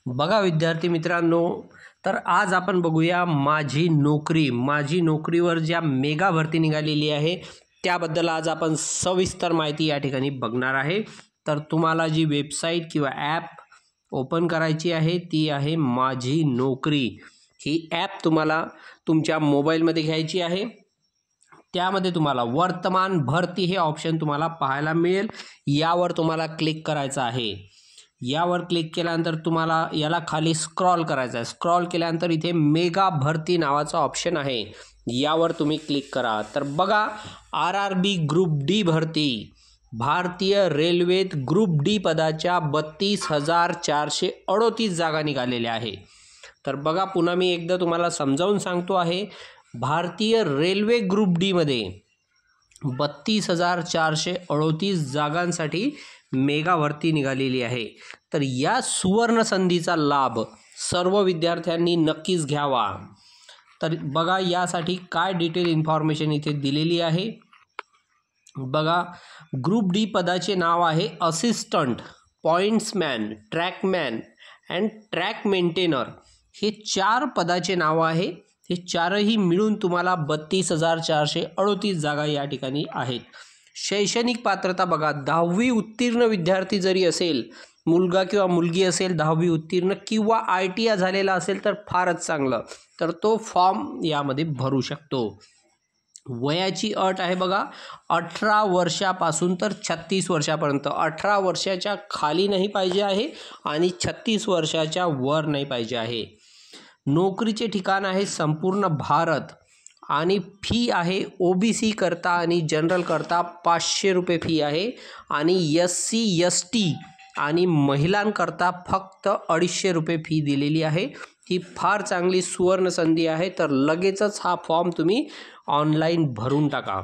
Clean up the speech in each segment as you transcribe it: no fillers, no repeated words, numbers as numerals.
बघा विद्यार्थी मित्रांनो, तर आज आपण बघूया माझी नोकरीवर ज्या मेगा भरती निघालेली आहे त्याबद्दल आज आपण सविस्तर माहिती या ठिकाणी बघणार आहे। तर तुम्हाला जी वेबसाईट किंवा ॲप ओपन करायची आहे ती आहे माझी नोकरी। ही ॲप तुम्हाला तुमच्या मोबाईलमध्ये घ्यायची आहे। त्यामध्ये तुम्हाला वर्तमान भरती हे ऑप्शन तुम्हाला पाहायला मिळेल, यावर तुम्हाला क्लिक करायचं आहे। यावर क्लिक केल्यानंतर तुम्हाला याला खाली स्क्रॉल करायचं आहे। स्क्रॉल केल्यानंतर इथे मेगा भरती नावाचा ऑप्शन आहे, यावर तुम्ही क्लिक करा। तर बघा RRB ग्रुप डी भरती, भारतीय रेल्वेत ग्रुप डी पदाच्या 32,438 जागा निघालेल्या आहे। तर बघा पुन्हा मी एकदा तुम्हाला समजावून सांगतो आहे, भारतीय रेल्वे ग्रुप डी मध्ये 32,438 जागांसाठी मेगा भरती निघालेली आहे। तर या सुवर्ण संधीचा लाभ सर्व विद्यार्थ्यांनी नक्कीच घ्यावा। तर बघा यासाठी काय डिटेल इन्फॉर्मेशन इथे दिलेली आहे। बघा ग्रुप डी पदाचे नाव आहे असिस्टंट, पॉइंट्समॅन, ट्रॅकमॅन अँड ट्रॅक मेंटेनर, हे 4 पदाचे नाव आहे। हे चारही मिळून तुम्हाला 32,438 जागा या ठिकाणी आहेत। शैक्षणिक पात्रता बघा, 10वी उत्तीर्ण विद्यार्थी जरी असेल, मुलगा किंवा मुलगी असेल 10वी उत्तीर्ण किंवा ITI झालेला असेल तर फारच चांगलं, तर तो फॉर्म यामध्ये भरू शकतो। वयाची अट आहे बघा 18 वर्षापासून तर 36 वर्षापर्यंत, 18 वर्षाच्या खाली नाही पाहिजे आहे आणि 36 वर्षाच्या वर नाही पाहिजे आहे। नोकरीचे ठिकाण आहे संपूर्ण भारत आणि फी आहे OBC करता आणि जनरल करता 500 रुपये फी आहे आणि SC ST आणि महिलांकरता फक्त 250 रुपये फी दिलेली आहे। ही फार चांगली सुवर्ण संधी आहे। तर लगेचच हा फॉर्म तुम्ही ऑनलाईन भरून टाका।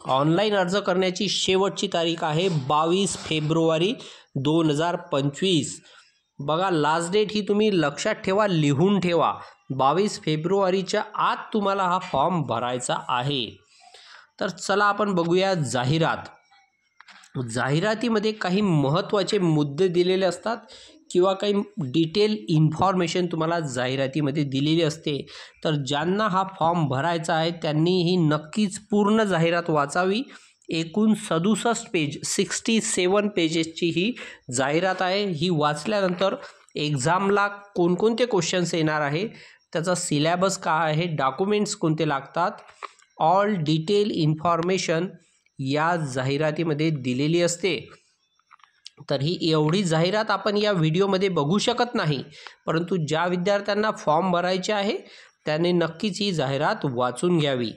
ऑनलाईन अर्ज करण्याची शेवटची तारीख आहे 22 फेब्रुवारी 2025। बघा लास्ट डेट ही तुम्ही लक्षात ठेवा, लिहून ठेवा, 22 फेब्रुवारीच्या आत तुम्हाला हा फॉर्म भरायचा आहे। तर चला आपण बघूया जाहिरात। जाहिरातीमध्ये काही महत्त्वाचे मुद्दे दिलेले असतात किंवा काही डिटेल इन्फॉर्मेशन तुम्हाला जाहिरातीमध्ये दिलेली असते। तर ज्यांना हा फॉर्म भरायचा आहे त्यांनी ही नक्कीच पूर्ण जाहिरात वाचावी। एकूण 67 पेज 67 पेजेसची ही जाहिरात आहे। ही वाचल्यानंतर एक्झामला कोणकोणते क्वेश्चन्स येणार आहे, त्याचा सिलेबस काय आहे, डॉक्युमेंट्स कोणते लागतात, ऑल डिटेल इन्फॉर्मेशन या जाहिरातीमध्ये दिलेली असते। तर ही एवढी जाहिरात आपण या व्हिडिओमध्ये बघू शकत नाही, परंतु ज्या विद्यार्थ्यांना फॉर्म भरायचे आहे त्यांनी नक्कीच ही जाहिरात वाचून घ्यावी।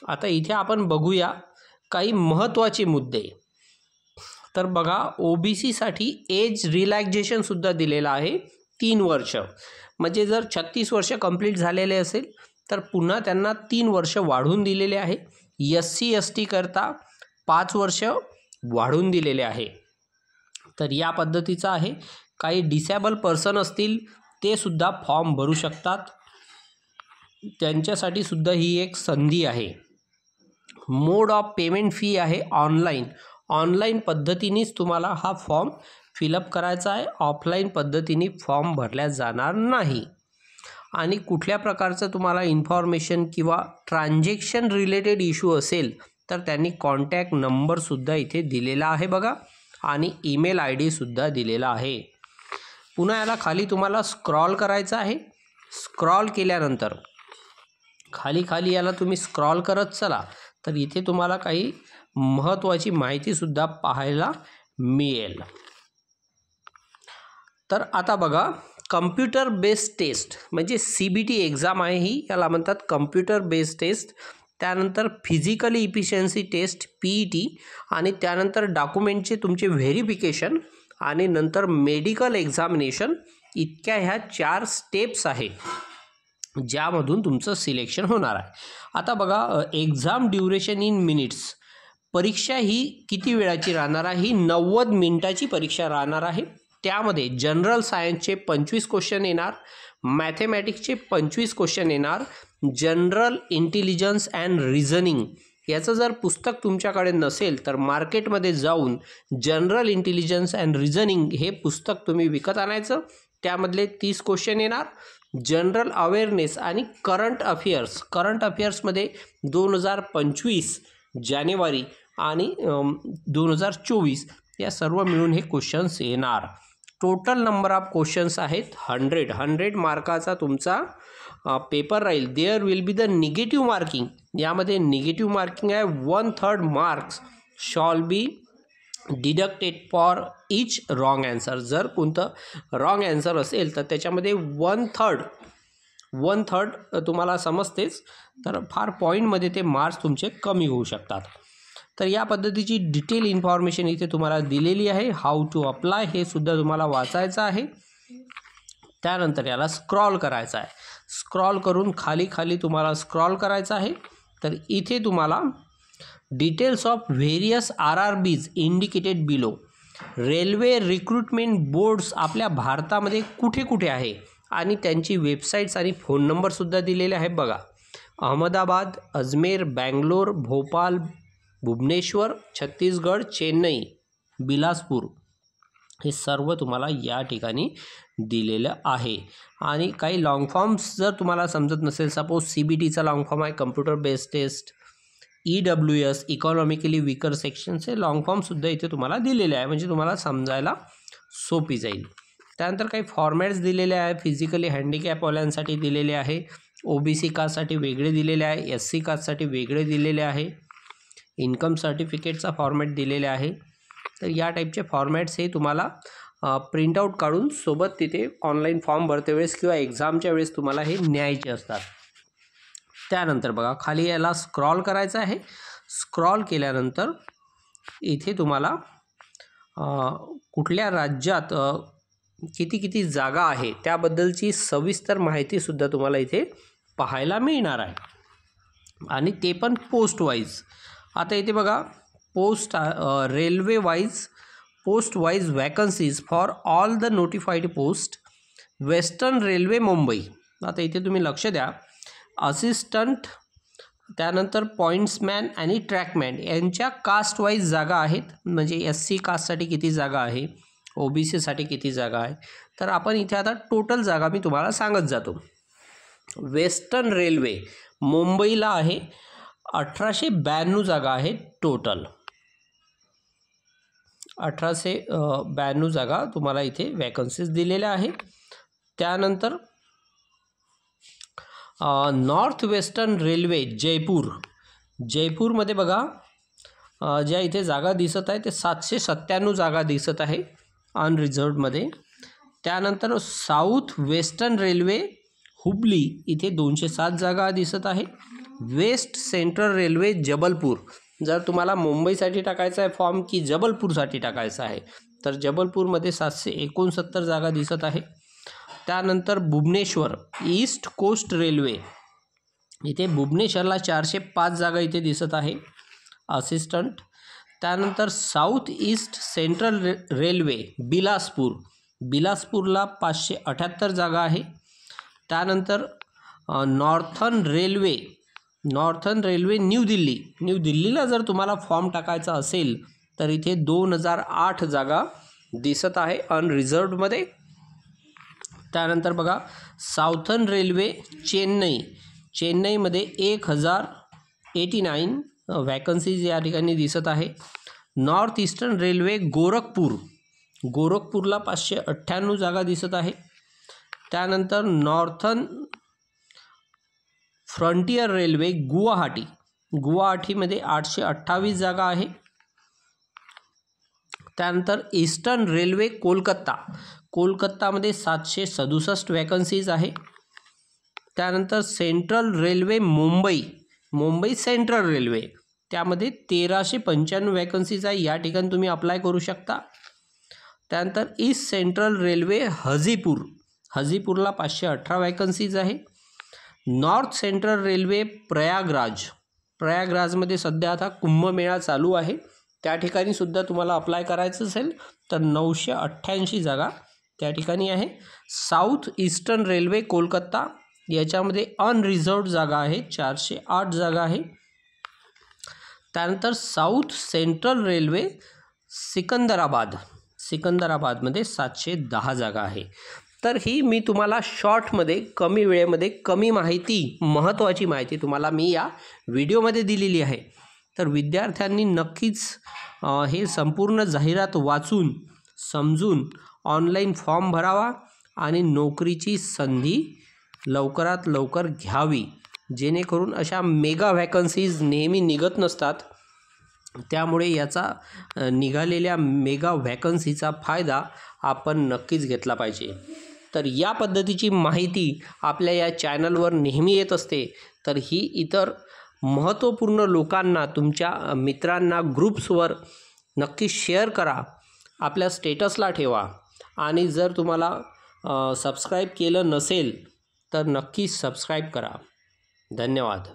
आता इथे आपण बघूया काही महत्त्वाचे मुद्दे। तर बघा OBC साठी एज रिलॅक्झेशन सुद्धा दिलेलं आहे 3 वर्ष, म्हणजे जर 36 वर्ष कंप्लीट झालेले असेल तर पुन्हा त्यांना 3 वर्ष वाढवून दिलेले आहे। SC ST करता 5 वर्ष वाढवून दिलेले आहे। तर या पद्धतीचा आहे। काही डिसेबल पर्सन असतील ते सुद्धा फॉर्म भरू शकतात, त्यांच्यासाठी सुद्धा ही एक संधी आहे। मोड ऑफ पेमेंट फी आहे ऑनलाईन पद्धतीनेच तुम्हाला हा फॉर्म फिलअप करायचा आहे, ऑफलाईन पद्धतीने फॉर्म भरला जाणार नाही। आणि कुठल्या प्रकारचं तुम्हाला इन्फॉर्मेशन किंवा ट्रान्झॅक्शन रिलेटेड इश्यू असेल तर त्यांनी कॉन्टॅक्ट नंबरसुद्धा इथे दिलेला आहे बघा, आणि ईमेल ID सुद्धा दिलेला आहे। पुन्हा याला खाली तुम्हाला स्क्रॉल करायचं आहे। स्क्रॉल केल्यानंतर खाली याला तुम्ही स्क्रॉल करत चला, तर इथे तुम्हाला काही महत्त्वाची माहितीसुद्धा पाहायला मिळेल। तर आता बघा कम्प्युटर बेस्ड टेस्ट म्हणजे CBT एक्झाम आहे ही, याला म्हणतात कम्प्युटर बेस्ड टेस्ट। त्यानंतर फिजिकली इफिशियन्सी टेस्ट PET आणि त्यानंतर डॉक्युमेंटचे तुमचे व्हेरिफिकेशन आणि नंतर मेडिकल एक्झामिनेशन, इतक्या ह्या 4 स्टेप्स आहेत ज्यामधून तुमचं सिलेक्शन होणार आहे। आता बघा एक्झाम ड्युरेशन इन मिनिट्स, परीक्षा ही किती वेळाची राहणार आहे, ही 90 मिनिटाची परीक्षा राहणार आहे। त्यामध्ये जनरल सायन्सचे 25 क्वेश्चन येणार, मॅथमॅटिक्सचे 25 क्वेश्चन येणार, जनरल इंटेलिजन्स अँड रिझनिंग याचं जर पुस्तक तुमच्याकडे नसेल तर मार्केटमध्ये जाऊन जनरल इंटेलिजन्स अँड रिझनिंग हे पुस्तक तुम्ही विकत आणायचं. त्यामधले 30 क्वेश्चन येणार. जनरल अवेअरनेस आणि करंट अफेअर्समध्ये 2025 जानेवारी आणि 2024 या सर्व मिळून हे क्वेश्चन्स येणार. टोटल नंबर ऑफ क्वेश्चन्स आहेत 100 मार्काचा तुमचा पेपर राहील. There will be the negative marking. यामध्ये निगेटिव्ह मार्किंग आहे 1/3 marks shall be deducted for each wrong answer. जर कोणतं रॉंग ॲन्सर असेल तर त्याच्यामध्ये 1/3 तुम्हाला समजतेच, तर फार पॉईंटमध्ये ते मार्क्स तुमचे कमी होऊ शकतात. तर या पद्धतीची डिटेल इन्फॉर्मेशन इथे तुम्हाला दिलेली आहे. हाऊ टू अप्लाय हे सुद्धा तुम्हाला वाचायचं आहे. त्यानंतर याला स्क्रॉल करायचं आहे. स्क्रॉल करून खाली तुम्हाला स्क्रॉल करायचं आहे. तर इथे तुम्हाला details of various RRBs indicated below. Railway recruitment boards आपल्या भारतामध्ये कुठे कुठे आहे आणि त्यांची वेबसाईट्स आणि फोन नंबरसुद्धा दिलेले आहे. बघा, अहमदाबाद, अजमेर, बँगलोर, भोपाल, भुवनेश्वर, छत्तीसगड, चेन्नई, बिलासपूर हे सर्व तुम्हाला या ठिकाणी दिलेलं आहे. आणि काही लॉंग फॉर्म्स जर तुम्हाला समजत नसेल, सपोज CBTचा लॉंग फॉर्म आहे computer based test, EWS economically weaker सेक्शनचे लॉंग फॉर्मसुद्धा इथे तुम्हाला दिलेले आहे, म्हणजे तुम्हाला समजायला सोपी जाईल. त्यानंतर काही फॉर्मॅट्स दिलेले आहे. फिजिकली हँडिकॅपवाल्यांसाठी दिलेले आहे, OBC कास्टसाठी वेगळे दिलेले आहे, SC कास्टसाठी वेगळे दिलेले आहे, इन्कम सर्टिफिकेटचा फॉर्मॅट दिलेले आहे. तर या टाईपचे फॉर्मॅट्स हे तुम्हाला प्रिंटआउट काढून सोबत तिथे ऑनलाईन फॉर्म भरते वेळेस किंवा एक्झामच्या वेळेस तुम्हाला हे न्यायचे असतात. त्यानंतर बघा, खाली याला स्क्रॉल करायचं आहे. स्क्रॉल केल्यानंतर इथे तुम्हाला कुठल्या राज्यात किती जागा आहे त्याबद्दलची सविस्तर माहितीसुद्धा तुम्हाला इथे पाहायला मिळणार आहे, आणि ते पण पोस्ट वाईज. आता इथे बघा, railway post wise vacancies for all the notified post. Western railway Mumbai. आता इथे तुम्ही लक्ष द्या, असिस्टंट, त्यानंतर पॉईंट्समॅन आणि ट्रॅकमॅन यांच्या कास्ट वाईज जागा आहेत. म्हणजे SC कास्टसाठी किती जागा आहे, OBCसाठी किती जागा आहे. तर आपण इथे आता टोटल जागा मी तुम्हाला सांगत जातो. वेस्टर्न रेल्वे मुंबईला आहे 1892 जागा आहेत टोटल. 1892 जागा तुम्हाला इथे वॅकन्सीज दिलेल्या आहेत. त्यानंतर नॉर्थ वेस्टर्न रेल्वे जयपूरमध्ये बघा, ज्या इथे जागा दिसत आहे ते 797 जागा दिसत आहे अनरिझर्वडमध्ये. त्यानंतर साऊथ वेस्टर्न रेल्वे हुबली इथे 207 जागा दिसत आहे. West central railway Jabalpur. जर तुम्हाला मुंबईसाठी टाकायचा आहे फॉर्म की जबलपूरसाठी टाकायचा आहे, तर जबलपूरमध्ये 769 जागा दिसत आहे. त्यानंतर भुवनेश्वर ईस्ट कोस्ट रेल्वे, इथे भुवनेश्वरला 405 जागा इथे दिसत आहे असिस्टंट. त्यानंतर साऊथ ईस्ट सेंट्रल रेल्वे बिलासपूरला 578 जागा आहे. त्यानंतर नॉर्थर्न रेल्वे न्यू दिल्लीला जर तुम्हाला फॉर्म टाकायचा असेल तर इथे 2008 जागा दिसत आहे अनरिझर्वडमध्ये. त्यानंतर बघा, साऊथर्न रेल्वे चेन्नईमध्ये 1089 वॅकन्सीज या ठिकाणी दिसत आहे. नॉर्थ ईस्टर्न रेल्वे गोरखपूरला 598 जागा दिसत आहे. त्यानंतर नॉर्थर्न फ्रंटियर रेल्वे गुवाहाटीमध्ये 828 जागा आहे. त्यानंतर ईस्टर्न रेल्वे कोलकातामध्ये 767 वॅकन्सीज आहे. त्यानंतर central railway Mumbai central railway, त्यामध्ये 1395 वॅकन्सीज आहे. या ठिकाणी तुम्ही अप्लाय करू शकता. त्यानंतर ईस्ट सेंट्रल रेल्वे हजीपूरला 518 वॅकन्सीज आहे. नॉर्थ सेंट्रल रेल्वे प्रयागराजमध्ये सध्या आता कुंभमेळा चालू आहे, त्या ठिकाणी सुद्धा तुम्हाला अप्लाय करायचं असेल तर 988 जागा त्या ठिकाणी आहे. साऊथ ईस्टर्न रेल्वे कोलकाता, याच्यामध्ये अनरिझर्वड जागा आहे 408 जागा आहे. त्यानंतर साऊथ सेंट्रल रेल्वे सिकंदराबादमध्ये 710 जागा आहे. तर ही मी तुम्हाला शॉर्टमध्ये कमी वेळेमध्ये कमी माहिती, महत्त्वाची माहिती तुम्हाला मी या व्हिडिओमध्ये दिलेली आहे. तर विद्यार्थ्यांनी नक्कीच हे संपूर्ण जाहिरात वाचून समजून ऑनलाईन फॉर्म भरावा आणि नोकरीची संधी लवकरात लवकर घ्यावी, जेणेकरून अशा मेगा व्हॅकन्सीज नेहमी निघत नसतात. त्यामुळे याचा निघालेल्या मेगा व्हॅकन्सीचा फायदा आपण नक्कीच घेतला पाहिजे. तर या पद्धतीची माहिती आपल्या या चॅनलवर नेहमी येत असते. तर ही इतर महत्त्वपूर्ण लोकांना, तुमच्या मित्रांना ग्रुप्सवर नक्की शेअर करा, आपल्या स्टेटसला ठेवा आणि जर तुम्हाला सबस्क्राईब केलं नसेल तर नक्की सबस्क्राईब करा. धन्यवाद.